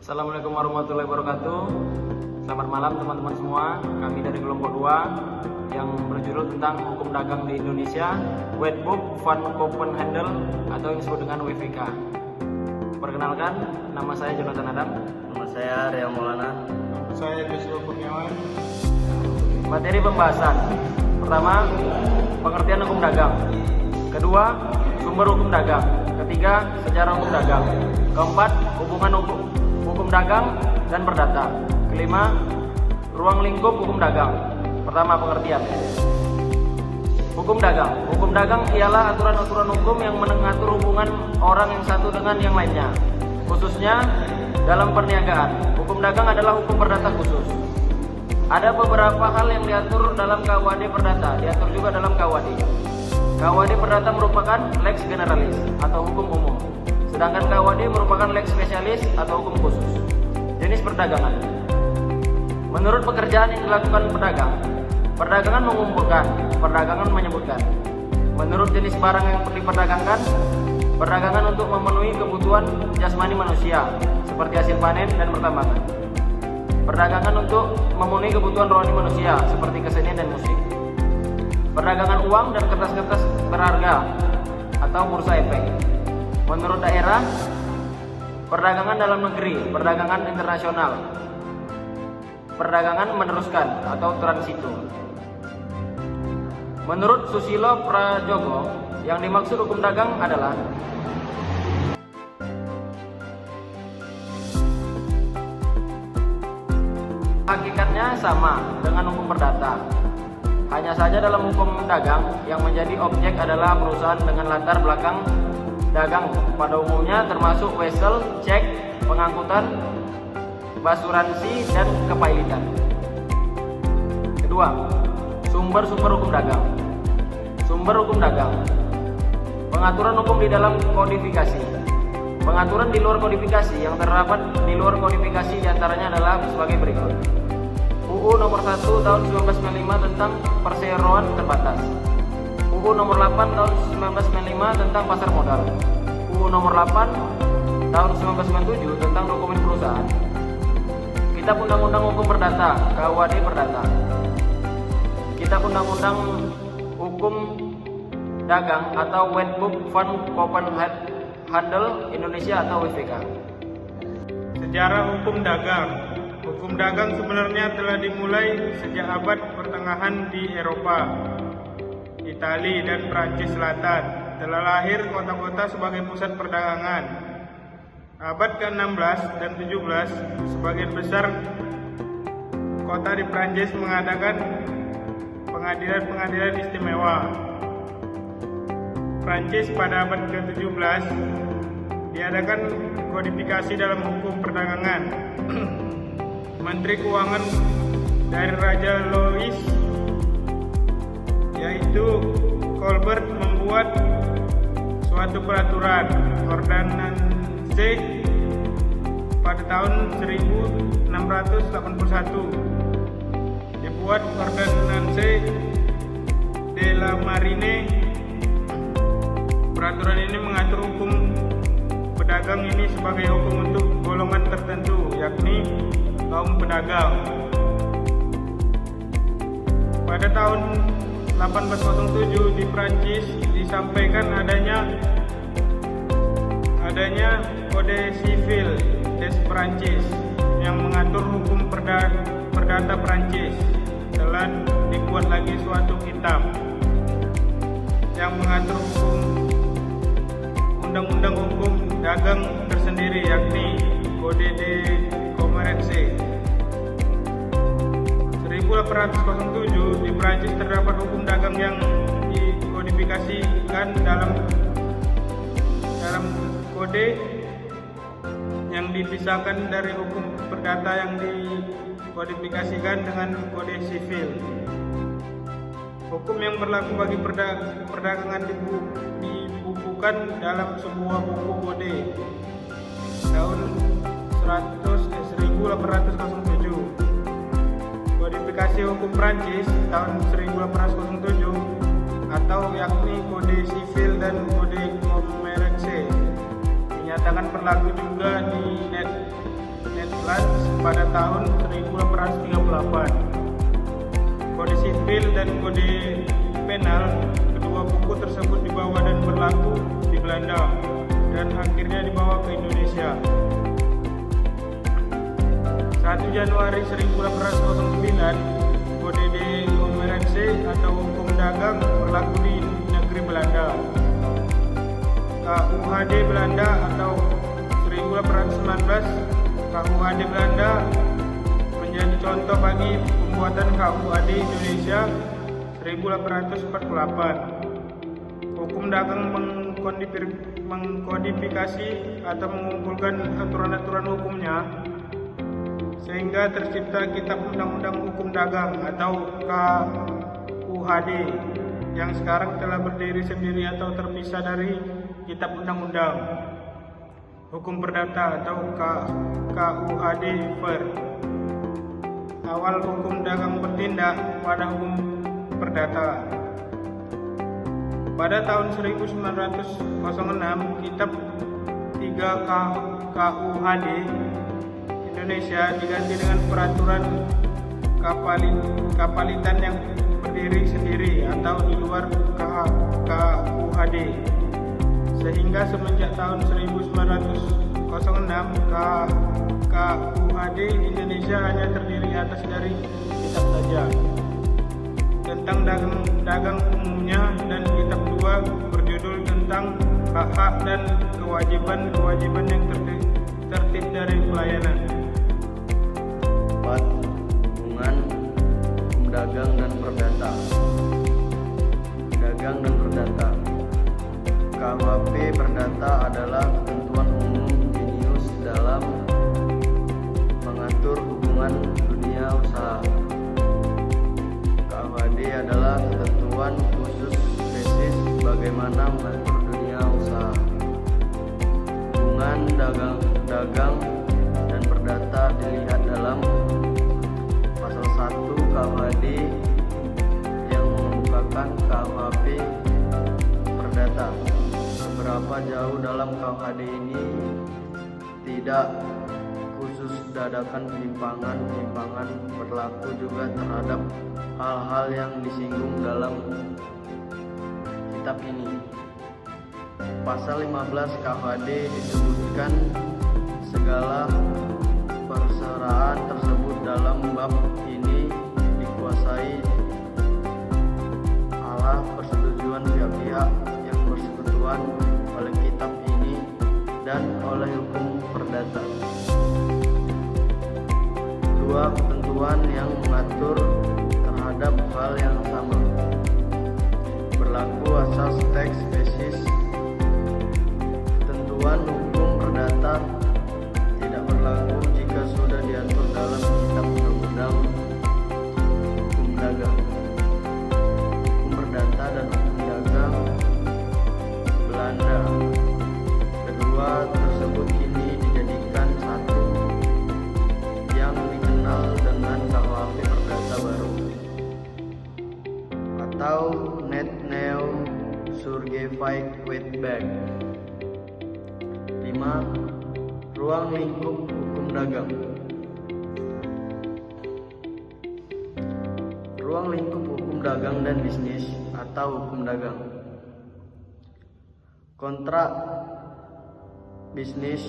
Assalamualaikum warahmatullahi wabarakatuh. Selamat malam teman-teman semua. Kami dari kelompok 2 yang berjudul tentang hukum dagang di Indonesia, Wetboek van Koophandel atau yang disebut dengan WVK. Perkenalkan, nama saya Jonathan Adam. Nama saya Ria Maulana. Saya Joshua Kurniawan. Materi pembahasan. Pertama, pengertian hukum dagang. Kedua, sumber hukum dagang. Ketiga, sejarah hukum dagang. Keempat, hubungan hukum dagang dan perdata. Kelima, ruang lingkup hukum dagang. Pertama, pengertian. Hukum dagang. Hukum dagang ialah aturan-aturan hukum yang mengatur hubungan orang yang satu dengan yang lainnya, khususnya dalam perniagaan. Hukum dagang adalah hukum perdata khusus. Ada beberapa hal yang diatur dalam KUHD perdata, diatur juga dalam KUHD. KUHD perdata merupakan lex generalis atau hukum umum, sedangkan KUHD merupakan lex spesialis atau hukum khusus. Jenis perdagangan. Menurut pekerjaan yang dilakukan pedagang, perdagangan mengumpulkan, perdagangan menyebutkan. Menurut jenis barang yang diperdagangkan, perdagangan untuk memenuhi kebutuhan jasmani manusia seperti hasil panen dan pertambangan. Perdagangan untuk memenuhi kebutuhan rohani manusia seperti kesenian dan musik. Perdagangan uang dan kertas-kertas berharga atau bursa efek. Menurut daerah, perdagangan dalam negeri, perdagangan internasional, perdagangan meneruskan atau transito. Menurut Susilo Prajogo, yang dimaksud hukum dagang adalah hakikatnya sama dengan hukum perdata. Hanya saja dalam hukum dagang yang menjadi objek adalah perusahaan dengan latar belakang dagang pada umumnya termasuk wesel, cek, pengangkutan, basuransi, dan kepailitan. Kedua, sumber-sumber hukum dagang. Sumber hukum dagang. Pengaturan hukum di dalam kodifikasi. Pengaturan di luar kodifikasi yang terdapat di luar kodifikasi diantaranya adalah sebagai berikut. UU nomor 1 tahun 1995 tentang perseroan terbatas. UU nomor 8 tahun 1995 tentang pasar modal. UU nomor 8 tahun 1997 tentang dokumen perusahaan. Kitab Undang-Undang Hukum Perdata, KUHD Perdata. Kitab Undang-Undang Hukum Dagang atau Wetboek van Koophandel Indonesia atau WVK. Sejarah hukum dagang. Hukum dagang sebenarnya telah dimulai sejak abad pertengahan di Eropa. Italia dan Prancis Selatan telah lahir kota-kota sebagai pusat perdagangan. Abad ke-16 dan 17, sebagian besar kota di Prancis mengadakan pengadilan-pengadilan istimewa. Prancis pada abad ke-17 diadakan kodifikasi dalam hukum perdagangan. Menteri Keuangan dari Raja Louis yaitu Colbert membuat suatu peraturan Ordonnance pada tahun 1681. Dibuat Ordonnance de la Marine. Peraturan ini mengatur hukum pedagang ini sebagai hukum untuk golongan tertentu, yakni kaum pedagang. Pada tahun 1807 di Prancis disampaikan adanya Kode Sivil des Prancis yang mengatur hukum perdata Prancis. Telah dibuat lagi suatu kitab yang mengatur undang-undang hukum dagang tersendiri, yakni Code de Commerce. 1807 di Prancis terdapat hukum dagang yang dikodifikasikan dalam kode yang dipisahkan dari hukum perdata yang dikodifikasikan dengan kode sivil. Hukum yang berlaku bagi perdagangan dibukukan dalam sebuah buku kode tahun 1807. Kodifikasi hukum Prancis tahun 1807 atau yakni Kode Sivil dan Kode Commerce dinyatakan berlaku juga di Netherlands pada tahun 1838. Kode sipil dan kode penal kedua buku tersebut dibawa dan berlaku di Belanda dan akhirnya dibawa ke Indonesia. 1 Januari 1809, Kode de Commerce atau hukum dagang berlaku di negeri Belanda. KUHD Belanda atau 1819, KUHD Belanda menjadi contoh bagi pembuatan KUHD Indonesia 1848. Hukum dagang mengkodifikasi atau mengumpulkan aturan-aturan hukumnya sehingga tercipta Kitab Undang-Undang Hukum Dagang atau KUHD yang sekarang telah berdiri sendiri atau terpisah dari Kitab Undang-Undang Hukum Perdata atau KUHD Ver. Awal hukum dagang bertindak pada hukum perdata. Pada tahun 1906, Kitab 3 KUHD Indonesia diganti dengan peraturan kapalitan yang berdiri sendiri atau di luar KUHD. Sehingga semenjak tahun 1906 KUHD Indonesia hanya terdiri atas dari kitab saja tentang dagang umumnya dan kitab 2 berjudul tentang hak-hak dan kewajiban yang tertib dari pelayanan. 4. Hubungan hukum dagang dan perdata. Dagang dan perdata. KUHP Perdata adalah ketentuan umum jenius dalam mengatur hubungan dunia usaha. KUHD adalah ketentuan khusus spesies bagaimana mengatur dunia usaha. Hubungan dagang dan perdata dilihat dalam pasal 1 KUHD yang mengemukakan KUHP Perdata. Seberapa jauh dalam KUHD ini tidak khusus dadakan penyimpangan berlaku juga terhadap hal-hal yang disinggung dalam kitab ini. Pasal 15 KUHD disebutkan segala perusahaan tersebut dalam bab ini dikuasai ala persetujuan pihak-pihak yang bersekutuan oleh kitab ini dan oleh hukum perdata. 2. Ketentuan yang mengatur terhadap hal yang sama berlaku asas teks spesies. Ketentuan hukum perdata tidak berlaku jika sudah diatur dalam kitab undang-undang hukum dagang. Hukum perdata dan hukum dagang Belanda kedua tersebut kini dijadikan satu yang dikenal dengan KUHP Perdata baru atau Net Neo Surgified Wetback. 5. Ruang lingkup hukum dagang. Ruang lingkup hukum dagang dan bisnis atau hukum dagang. Kontrak bisnis,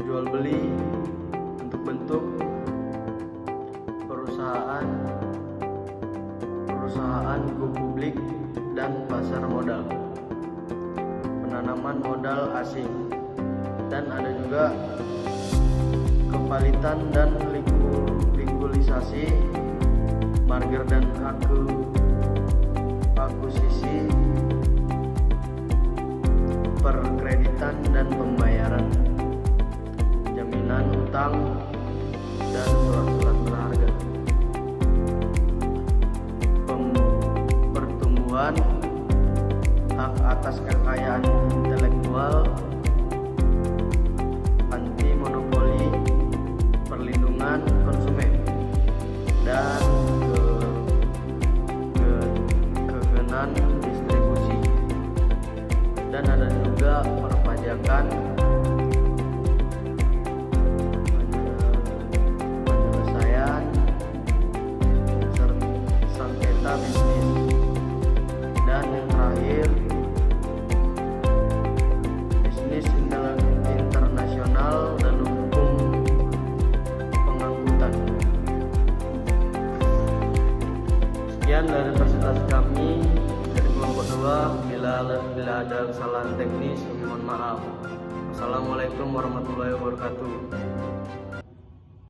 jual beli, bentuk perusahaan go publik dan pasar modal, penanaman modal asing, dan ada juga kepalitan dan likulisasi, merger dan akuisisi, perkreditan dan pembayaran, jaminan utang dan surat-surat berharga, pertumbuhan hak atas kekayaan intelektual, anti monopoli, perlindungan konsumen, dan kegenan distribusi. Dan ada juga perpajakan, terakhir, bisnis internasional dan hukum pengangkutan. Sekian dari presentasi kami dari kelompok 2. Bila ada kesalahan teknis, mohon maaf. Assalamualaikum warahmatullahi wabarakatuh.